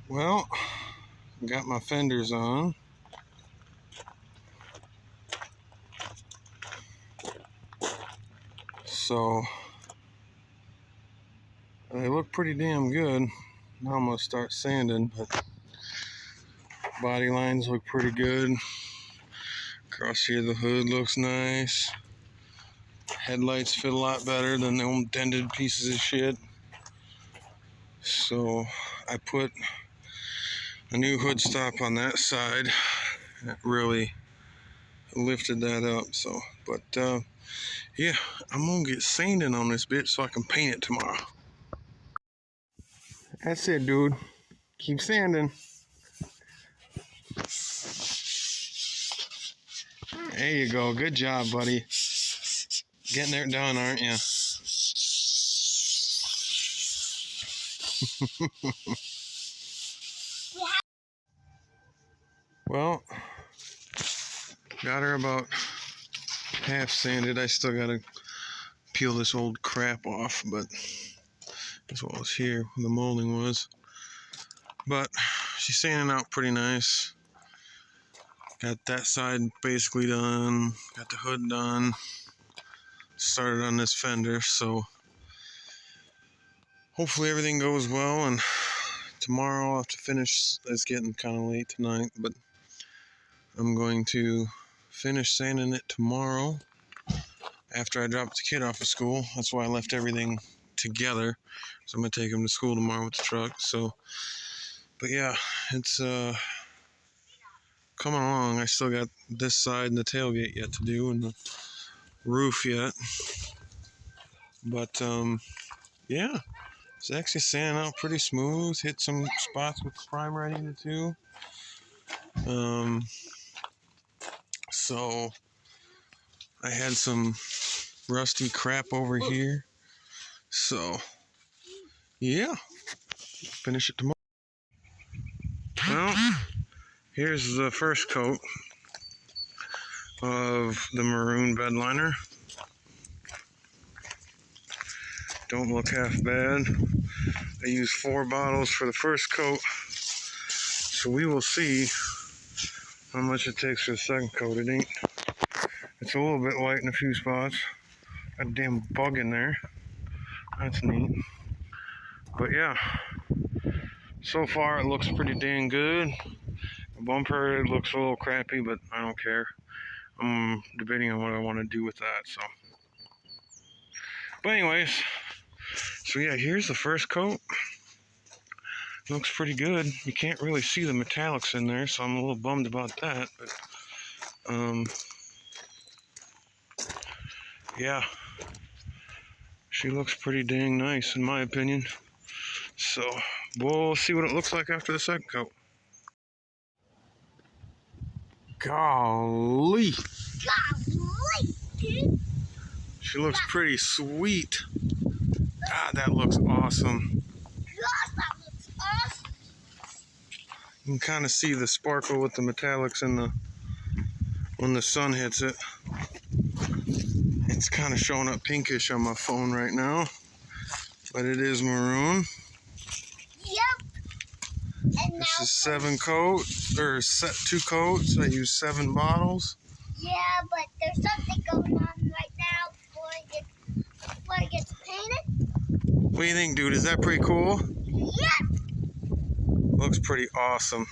Well, got my fenders on. So they look pretty damn good. Now I'm gonna start sanding, but body lines look pretty good. Across here the hood looks nice. Headlights fit a lot better than the old dented pieces of shit. So I put a new hood stop on that side. That really lifted that up. So, but yeah, I'm gonna get sanding on this bitch so I can paint it tomorrow. That's it, dude. Keep sanding. There you go. Good job, buddy. Getting it done, aren't you? Well, got her about half sanded. I still gotta peel this old crap off, but as well as here where the molding was. But she's sanding out pretty nice. Got that side basically done. Got the hood done. Started on this fender, so hopefully everything goes well. And tomorrow I'll have to finish. It's getting kind of late tonight, but I'm going to finish sanding it tomorrow after I drop the kid off of school. That's why I left everything together. So I'm gonna take him to school tomorrow with the truck. So, but yeah, it's coming along. I still got this side and the tailgate yet to do, and the roof yet. But yeah, it's actually sanding out pretty smooth. Hit some spots with primer I needed to. So I had some rusty crap over here. So yeah, finish it tomorrow. Well, here's the first coat of the Maroon bedliner. Don't look half bad. I used 4 bottles for the first coat, so we will see how much it takes for the second coat. It's a little bit white in a few spots. Got a damn bug in there. That's neat. But yeah, so far it looks pretty dang good. The bumper looks a little crappy, but I don't care. I'm debating on what I want to do with that. So, but anyways, so yeah, here's the first coat. Looks pretty good. You can't really see the metallics in there, so I'm a little bummed about that. But yeah, she looks pretty dang nice in my opinion. So we'll see what it looks like after the second coat. Golly! Golly, dude! She looks pretty sweet. God, that looks awesome. Gosh, that looks awesome! You can kind of see the sparkle with the metallics in the when the sun hits it. It's kind of showing up pinkish on my phone right now, but it is maroon. Yep. And This now is 7 coats, or 2 coats. I use 7 bottles. yeah, but there's something going on right now before it gets painted. What do you think, dude? Is that pretty cool? Yep. Looks pretty awesome.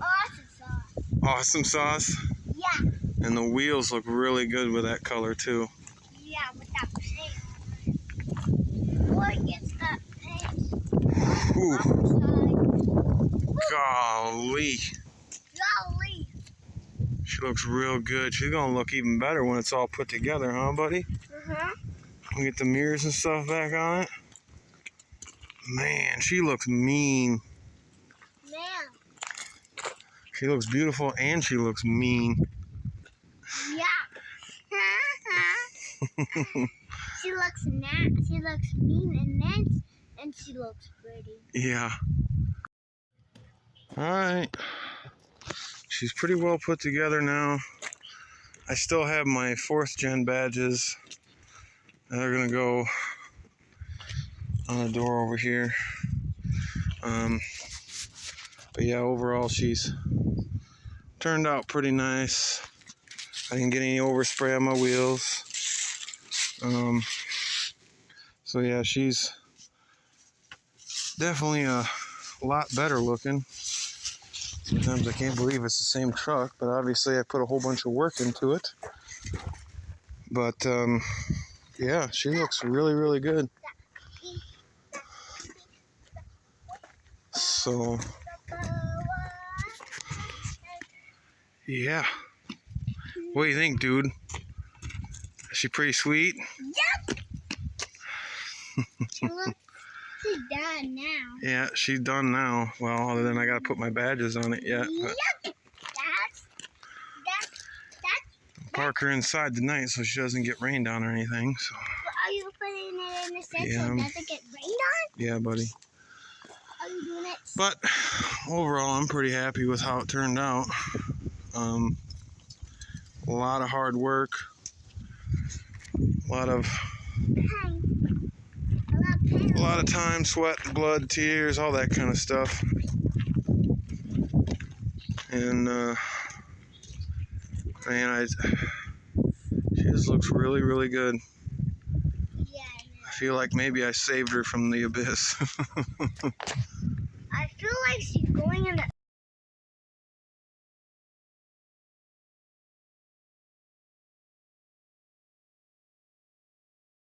Awesome sauce. Awesome sauce. Yeah. And the wheels look really good with that color too. Yeah, with that paint. Before it gets that paint. Ooh. Outside. Golly. Golly. She looks real good. She's gonna look even better when it's all put together, huh, buddy? Uh-huh. We get the mirrors and stuff back on it. Man, she looks mean. Man. She looks beautiful and she looks mean. Yeah. She looks She looks mean and nice, and she looks pretty. Yeah. Alright. She's pretty well put together now. I still have my 4th gen badges. They're gonna go on the door over here. But yeah, overall she's turned out pretty nice. I didn't get any overspray on my wheels. So yeah, she's definitely a lot better looking. Sometimes I can't believe it's the same truck, but obviously I put a whole bunch of work into it. But yeah, she looks really, really good. So yeah, what do you think, dude? Is she pretty sweet? Yep. She's done now. Yeah, she's done now. Well, other than I gotta put my badges on it yet. But Yep. park her inside tonight so she doesn't get rained on or anything. So Are you putting it in the sink Yeah. so it doesn't get rained on? yeah, buddy. Are you doing it? But overall, I'm pretty happy with how it turned out. A lot of hard work, a lot of time, sweat, blood, tears, all that kind of stuff. And man, she just looks really, really good. Yeah. I feel like maybe I saved her from the abyss. I feel like she's going in the